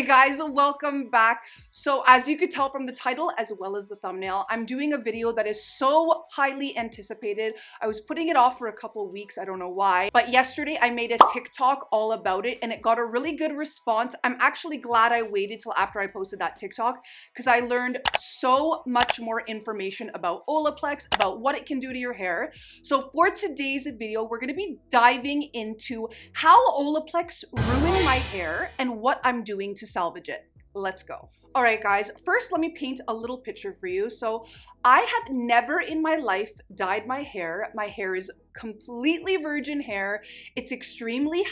Hey guys, welcome back. So as you could tell from the title as well as the thumbnail, I'm doing a video that is so highly anticipated. I was putting it off for a couple weeks, I don't know why, but yesterday I made a TikTok all about it and it got a really good response. I'm actually glad I waited till after I posted that TikTok because I learned so much more information about Olaplex, about what it can do to your hair. So for today's video, we're going to be diving into how Olaplex ruined my hair and what I'm doing to salvage it. Let's go. All right, guys, first let me paint a little picture for you. So I have never in my life dyed my hair. My hair is completely virgin hair. It's extremely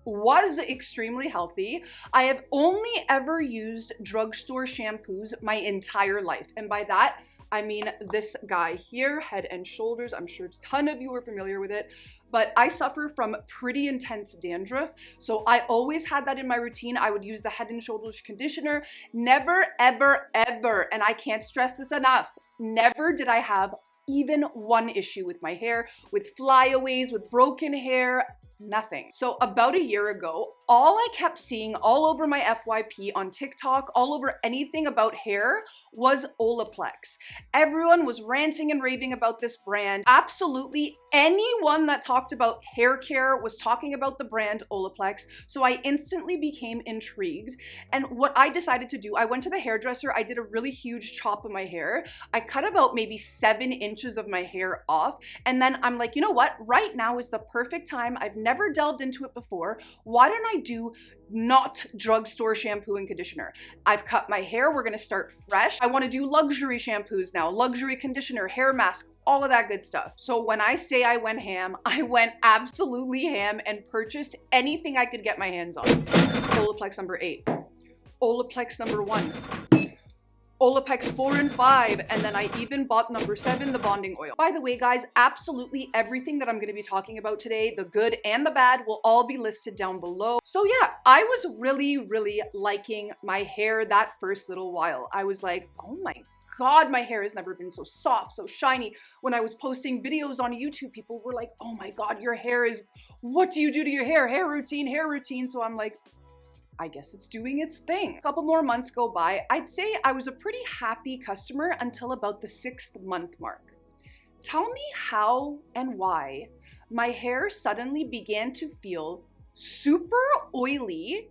was extremely healthy. I have only ever used drugstore shampoos my entire life. And by that, I mean this guy here, Head and Shoulders. I'm sure a ton of you are familiar with it, but I suffer from pretty intense dandruff. So I always had that in my routine. I would use the Head and Shoulders conditioner. Never, ever, ever, and I can't stress this enough, never did I have even one issue with my hair, with flyaways, with broken hair, nothing. So about a year ago, all I kept seeing all over my FYP on TikTok, all over anything about hair was Olaplex. Everyone was ranting and raving about this brand. Absolutely anyone that talked about hair care was talking about the brand Olaplex. So I instantly became intrigued. And what I decided to do, I went to the hairdresser, I did a really huge chop of my hair. I cut about maybe 7 inches of my hair off. And then I'm like, you know what? Right now is the perfect time. I've never delved into it before. Why don't I do not drugstore shampoo and conditioner? I've cut my hair. We're going to start fresh. I want to do luxury shampoos now, luxury conditioner, hair mask, all of that good stuff. So when I say I went ham, I went absolutely ham and purchased anything I could get my hands on. Olaplex number 8, Olaplex number 1, Olaplex 4 and 5, and then I even bought number 7, the bonding oil. By the way, guys, absolutely everything that I'm going to be talking about today, the good and the bad, will all be listed down below. So yeah, I was really liking my hair that first little while. I was like, oh my God, my hair has never been so soft, so shiny. When I was posting videos on YouTube, people were like, oh my God, your hair is, what do you do to your hair? Hair routine, hair routine. So I'm like, I guess it's doing its thing. A couple more months go by. I'd say I was a pretty happy customer until about the 6th month mark. Tell me how and why my hair suddenly began to feel super oily,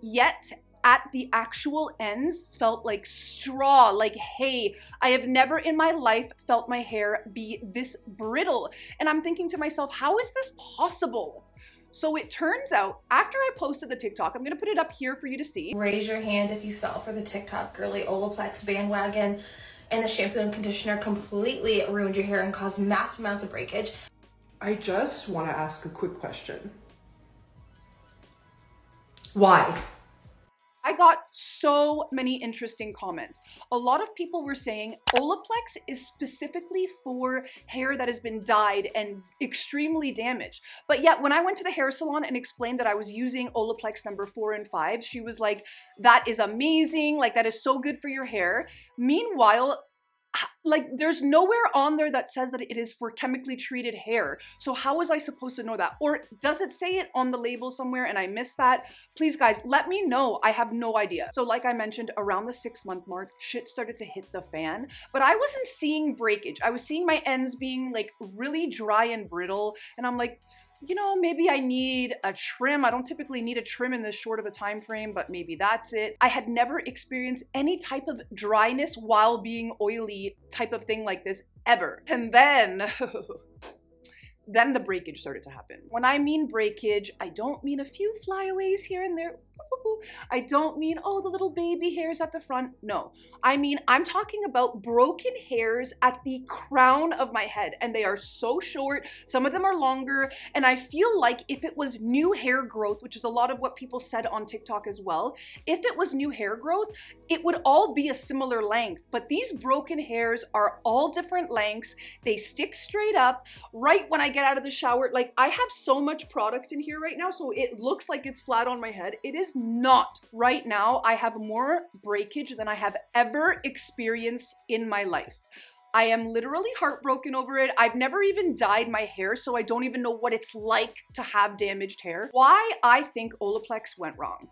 yet at the actual ends felt like straw, like hay. I have never in my life felt my hair be this brittle. And I'm thinking to myself, how is this possible? So it turns out, after I posted the TikTok, I'm gonna put it up here for you to see. Raise your hand if you fell for the TikTok girly Olaplex bandwagon and the shampoo and conditioner completely ruined your hair and caused massive amounts of breakage. I just want to ask a quick question. Why? I got so many interesting comments. A lot of people were saying Olaplex is specifically for hair that has been dyed and extremely damaged. But yet when I went to the hair salon and explained that I was using Olaplex number 4 and 5, she was like, that is amazing. Like, that is so good for your hair. Meanwhile, like, there's nowhere on there that says that it is for chemically treated hair. So how was I supposed to know that? Or does it say it on the label somewhere and I missed that? Please guys, let me know. I have no idea. So like I mentioned, around the 6-month mark, shit started to hit the fan, but I wasn't seeing breakage. I was seeing my ends being like really dry and brittle. And I'm like, you know, maybe I need a trim. I don't typically need a trim in this short of a time frame, but maybe that's it. I had never experienced any type of dryness while being oily type of thing like this ever. And then then the breakage started to happen. When I mean breakage, I don't mean a few flyaways here and there. I don't mean, oh, the little baby hairs at the front. No, I mean, I'm talking about broken hairs at the crown of my head, and they are so short. Some of them are longer, and I feel like if it was new hair growth, which is a lot of what people said on TikTok as well, if it was new hair growth, it would all be a similar length. But these broken hairs are all different lengths. They stick straight up right when I get out of the shower. Like, I have so much product in here right now, so it looks like it's flat on my head. It is not. Right now, I have more breakage than I have ever experienced in my life. I am literally heartbroken over it. I've never even dyed my hair, so I don't even know what it's like to have damaged hair. Why I think Olaplex went wrong.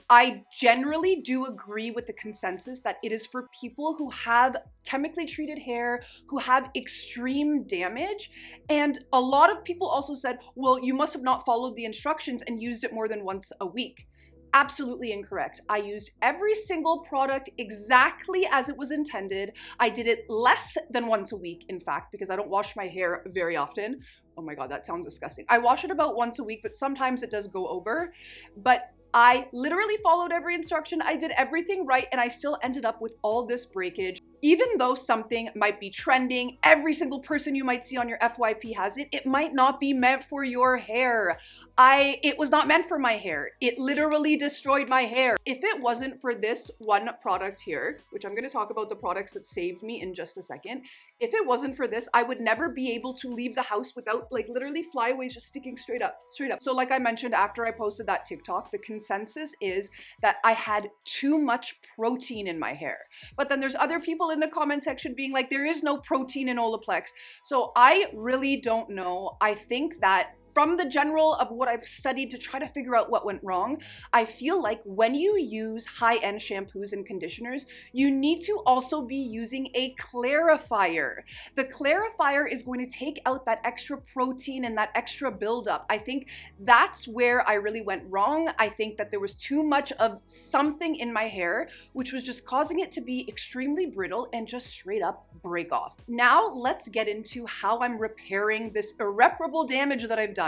I generally do agree with the consensus that it is for people who have chemically treated hair, who have extreme damage. And a lot of people also said, well, you must have not followed the instructions and used it more than once a week. Absolutely incorrect. I used every single product exactly as it was intended. I did it less than once a week, in fact, because I don't wash my hair very often. Oh my God, that sounds disgusting. I wash it about once a week, but sometimes it does go over. But I literally followed every instruction. I did everything right, and I still ended up with all this breakage. Even though something might be trending, every single person you might see on your FYP has it, it might not be meant for your hair. It was not meant for my hair. It literally destroyed my hair. If it wasn't for this one product here, which I'm gonna talk about the products that saved me in just a second, if it wasn't for this, I would never be able to leave the house without like literally flyaways just sticking straight up. So like I mentioned after I posted that TikTok, the consensus is that I had too much protein in my hair. But then there's other people in the comment section being like, there is no protein in Olaplex. So I really don't know. I think that from the general of what I've studied to try to figure out what went wrong, I feel like when you use high-end shampoos and conditioners, you need to also be using a clarifier. The clarifier is going to take out that extra protein and that extra buildup. I think that's where I really went wrong. I think that there was too much of something in my hair, which was just causing it to be extremely brittle and just straight up break off. Now let's get into how I'm repairing this irreparable damage that I've done.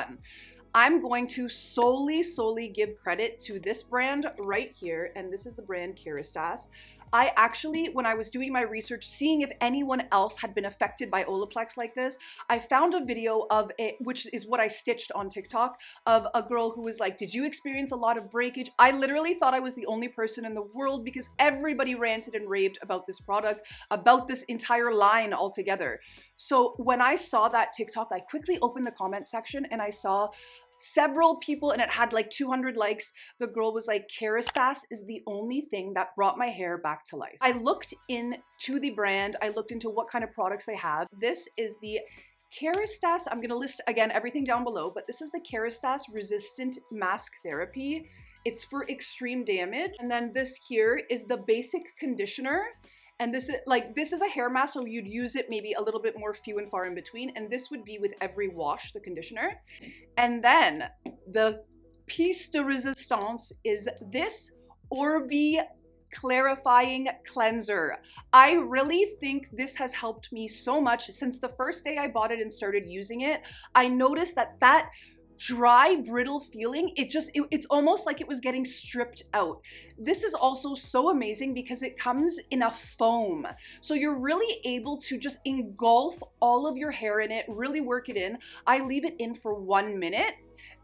I'm going to solely give credit to this brand right here, and this is the brand Kerastase. I actually, when I was doing my research, seeing if anyone else had been affected by Olaplex like this, I found a video of it, which is what I stitched on TikTok, of a girl who was like, did you experience a lot of breakage? I literally thought I was the only person in the world because everybody ranted and raved about this product, about this entire line altogether. So when I saw that TikTok, I quickly opened the comment section and I saw several people, and it had like 200 likes. The girl was like, Kerastase is the only thing that brought my hair back to life. I looked into the brand. I looked into what kind of products they have. This is the Kerastase. I'm gonna list again everything down below, but this is the Kerastase Resistant Mask Therapy. It's for extreme damage. And then this here is the basic conditioner. And this is a hair mask, so you'd use it maybe a little bit more few and far in between. And this would be with every wash, the conditioner. And then the piece de resistance is this Orbee clarifying cleanser. I really think this has helped me so much. Since the first day I bought it and started using it, I noticed that dry, brittle feeling, it's almost like it was getting stripped out. This is also so amazing because it comes in a foam. So you're really able to just engulf all of your hair in it, really work it in. I leave it in for 1 minute.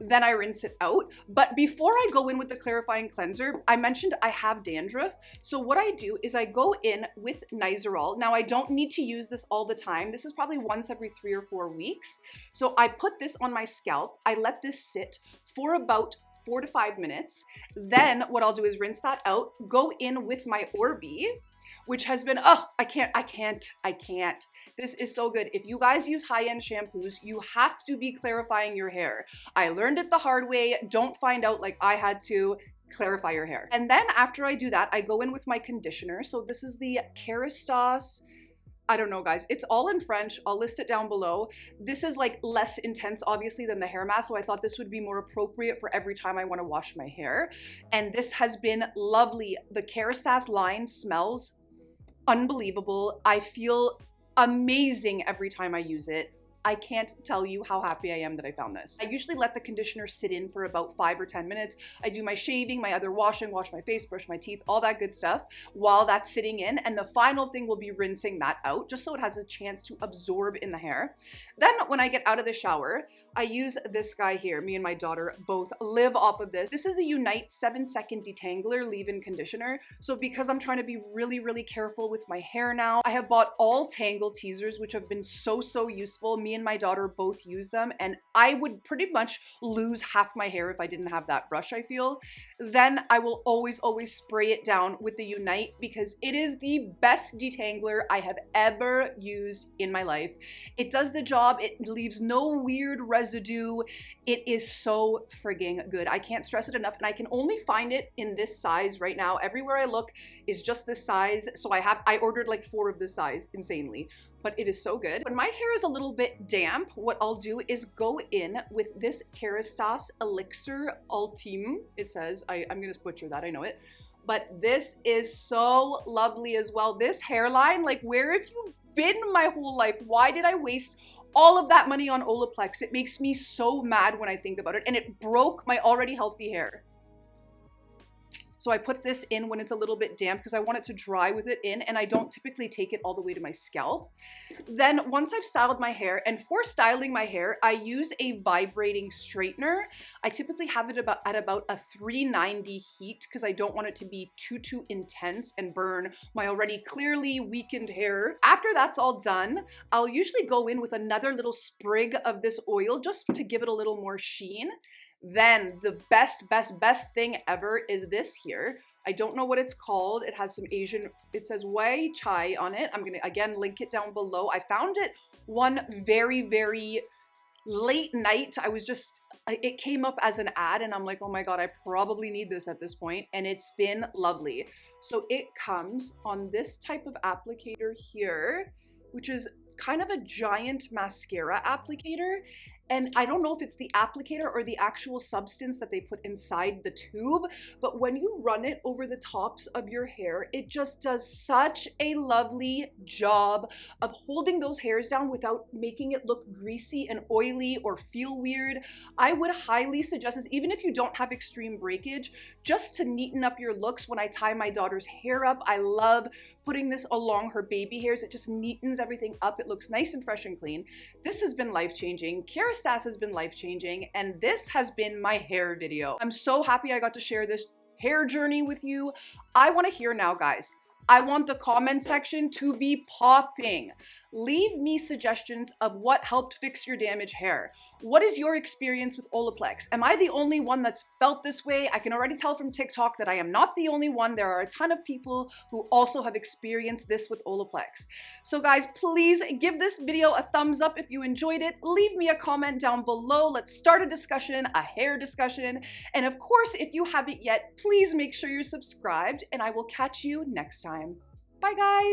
Then I rinse it out. But before I go in with the clarifying cleanser, I mentioned I have dandruff. So what I do is I go in with Nizoral. Now I don't need to use this all the time. This is probably once every 3 or 4 weeks. So I put this on my scalp. I let this sit for about 4 to 5 minutes. Then what I'll do is rinse that out, go in with my Orbee, which has been, I can't. This is so good. If you guys use high-end shampoos, you have to be clarifying your hair. I learned it the hard way. Don't find out like I had to. Clarify your hair. And then after I do that, I go in with my conditioner. So this is the Caristas, I don't know guys, it's all in French. I'll list it down below. This is like less intense obviously than the hair mask, so I thought this would be more appropriate for every time I want to wash my hair. And this has been lovely. The Caristas line smells unbelievable. I feel amazing every time I use it. I can't tell you how happy I am that I found this. I usually let the conditioner sit in for about 5 or 10 minutes. I do my shaving, my other washing, wash my face, brush my teeth, all that good stuff while that's sitting in. And the final thing will be rinsing that out just so it has a chance to absorb in the hair. Then when I get out of the shower, I use this guy here. Me and my daughter both live off of this. This is the Unite 7-second Detangler leave-in conditioner. So because I'm trying to be really careful with my hair now, I have bought all Tangle teasers, which have been so useful. Me and my daughter both use them, and I would pretty much lose half my hair if I didn't have that brush, I feel. Then I will always spray it down with the Unite because it is the best detangler I have ever used in my life. It does the job. It leaves no weird residue residue. It is so frigging good. I can't stress it enough, and I can only find it in this size right now. Everywhere I look is just this size, so I ordered like 4 of this size, insanely. But it is so good. When my hair is a little bit damp, what I'll do is go in with this Caristas Elixir Ultime. It says, I'm gonna butcher that, I know it. But this is so lovely as well. This hairline, like, where have you been my whole life? Why did I waste all of that money on Olaplex? It makes me so mad when I think about it, and it broke my already healthy hair. So I put this in when it's a little bit damp because I want it to dry with it in, and I don't typically take it all the way to my scalp. Then once I've styled my hair, and for styling my hair, I use a vibrating straightener. I typically have it at about a 390 heat because I don't want it to be too intense and burn my already clearly weakened hair. After that's all done, I'll usually go in with another little sprig of this oil just to give it a little more sheen. Then the best thing ever is this here. I don't know what it's called. It has some Asian, it says Wei Chai on it. I'm gonna again link it down below. I found it one very late night. It came up as an ad and I'm like, oh my God, I probably need this at this point. And it's been lovely. So it comes on this type of applicator here, which is kind of a giant mascara applicator. And I don't know if it's the applicator or the actual substance that they put inside the tube, but when you run it over the tops of your hair, it just does such a lovely job of holding those hairs down without making it look greasy and oily or feel weird. I would highly suggest this, even if you don't have extreme breakage, just to neaten up your looks. When I tie my daughter's hair up, I love putting this along her baby hairs. It just neatens everything up. It looks nice and fresh and clean. This has been life-changing. Kerastase has been life-changing, and this has been my hair video. I'm so happy I got to share this hair journey with you. I want to hear now, guys. I want the comment section to be popping. Leave me suggestions of what helped fix your damaged hair. What is your experience with Olaplex? Am I the only one that's felt this way? I can already tell from TikTok that I am not the only one. There are a ton of people who also have experienced this with Olaplex. So guys, please give this video a thumbs up if you enjoyed it. Leave me a comment down below. Let's start a discussion, a hair discussion. And of course, if you haven't yet, please make sure you're subscribed, and I will catch you next time. Bye guys.